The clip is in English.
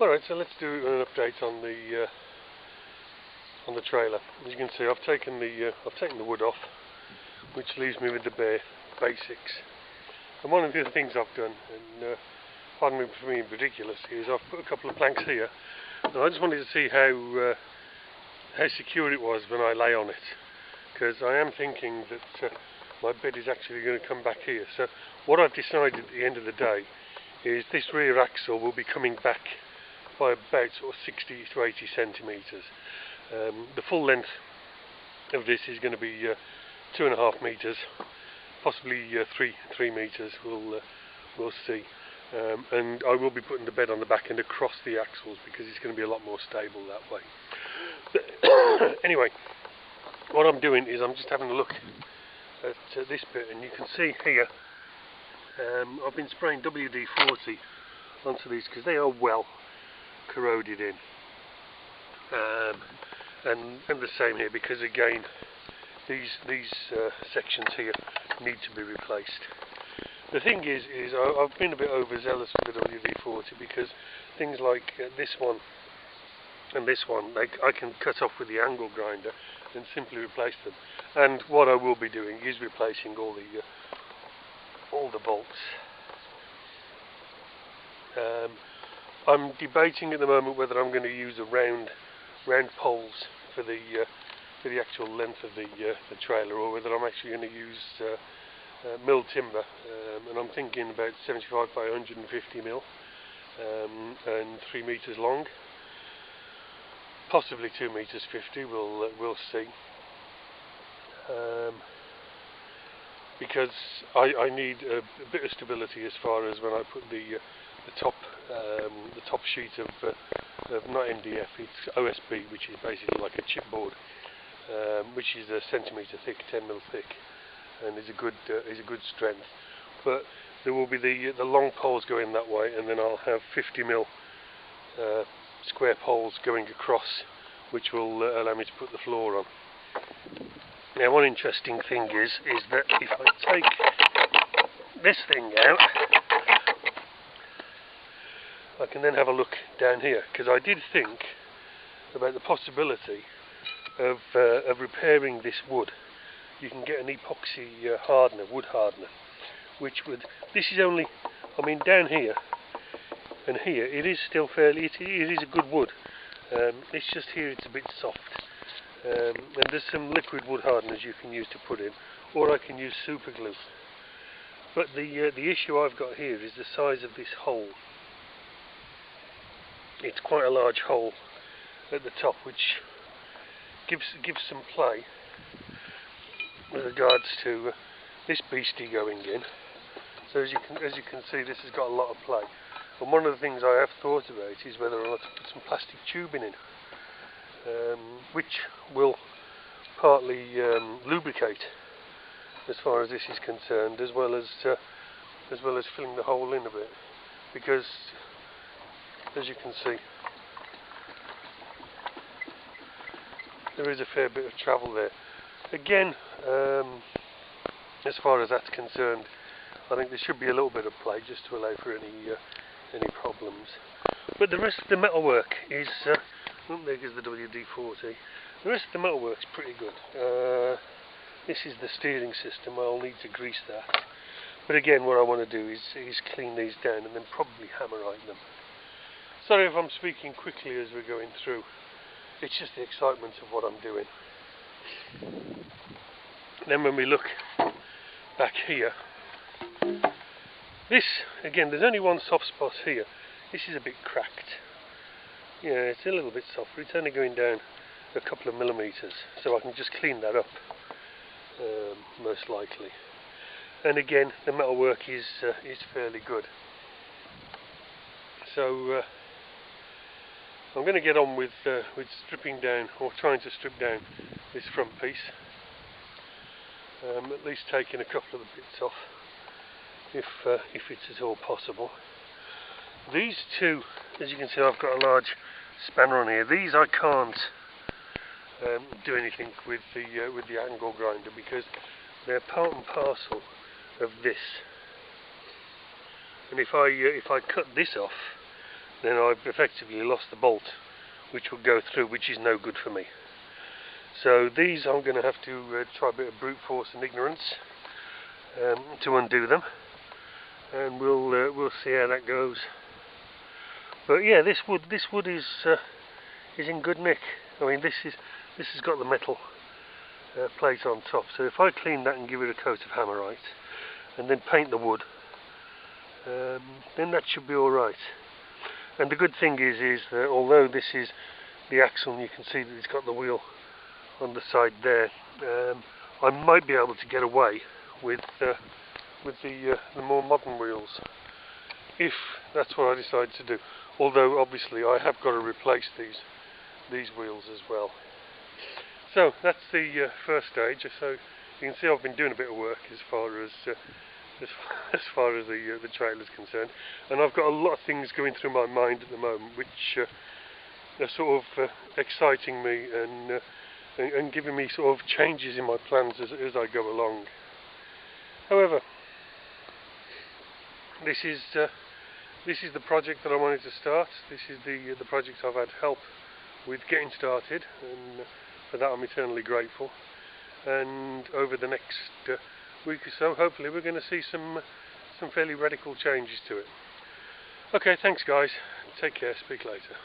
Alright, so let's do an update on the trailer. As you can see, I've taken the wood off, which leaves me with the bare basics. And one of the other things I've done, and pardon me for being ridiculous, is I've put a couple of planks here, and I just wanted to see how secure it was when I lay on it, because I am thinking that my bed is actually going to come back here. So what I've decided at the end of the day is this rear axle will be coming back by about sort of 60 to 80 centimetres. The full length of this is going to be 2.5 metres, possibly 3 metres. We'll see. And I will be putting the bed on the back and across the axles because it's going to be a lot more stable that way. But anyway, what I'm doing is I'm just having a look at this bit, and you can see here I've been spraying WD-40 onto these because they are well corroded in, and the same here, because again these sections here need to be replaced. The thing is I've been a bit overzealous with the WD-40 because things like this one and this one, I can cut off with the angle grinder and simply replace them. And what I will be doing is replacing all the bolts. I'm debating at the moment whether I'm going to use a round poles for the actual length of the trailer, or whether I'm actually going to use milled timber, and I'm thinking about 75 by 150 mil and 3 metres long, possibly 2 metres 50. We'll see. Because I need a bit of stability as far as when I put the top sheet of not MDF, it's OSB, which is basically like a chipboard, which is a centimetre thick, 10 mil thick, and is a good strength. But there will be the long poles going that way, and then I'll have 50 mil square poles going across, which will allow me to put the floor on. Now, one interesting thing is that if I take this thing out, I can then have a look down here, because I did think about the possibility of repairing this wood. You can get an epoxy hardener, wood hardener, which would, this is only, I mean, down here and here, it is still fairly, it is a good wood. It's just here it's a bit soft. And there's some liquid wood hardeners you can use to put in, or I can use super glue. But the issue I've got here is the size of this hole. It's quite a large hole at the top, which gives some play with regards to this beastie going in. So as you can see, this has got a lot of play. And one of the things I have thought about is whether or not to put some plastic tubing in, which will partly lubricate as far as this is concerned, as well as filling the hole in a bit, because as you can see, there is a fair bit of travel there. Again, as far as that's concerned, I think there should be a little bit of play just to allow for any problems. But the rest of the metalwork is there goes the WD-40. The rest of the metalwork's pretty good. This is the steering system. I'll need to grease that. But again, what I want to do is clean these down and then probably hammerite them. Sorry if I'm speaking quickly as we're going through. It's just the excitement of what I'm doing. Then when we look back here, this, again, there's only one soft spot here. This is a bit cracked. Yeah, it's a little bit softer. It's only going down a couple of millimetres, so I can just clean that up, most likely. And again, the metalwork is fairly good. So I'm going to get on with stripping down, or trying to strip down this front piece. At least taking a couple of the bits off, if it's at all possible. These two, as you can see, I've got a large spanner on here. These I can't do anything with the angle grinder, because they're part and parcel of this. And if I cut this off, then I've effectively lost the bolt which will go through, which is no good for me. So these I'm going to have to try a bit of brute force and ignorance to undo them, and we'll see how that goes. But yeah, this wood is in good nick. I mean, this has got the metal plate on top. So if I clean that and give it a coat of hammerite, and then paint the wood, then that should be all right. And the good thing is that although this is the axle, and you can see that it's got the wheel on the side there, I might be able to get away with the more modern wheels, if that's what I decide to do. Although obviously I have got to replace these wheels as well. So that's the first stage. So you can see I've been doing a bit of work as far as the trailer is concerned, and I've got a lot of things going through my mind at the moment which are sort of exciting me and giving me sort of changes in my plans as I go along. However, this is the project that I wanted to start. This is the project I've had help with getting started, and for that I'm eternally grateful. And over the next week or so, hopefully we're going to see some fairly radical changes to it. Okay, thanks guys. Take care. Speak later.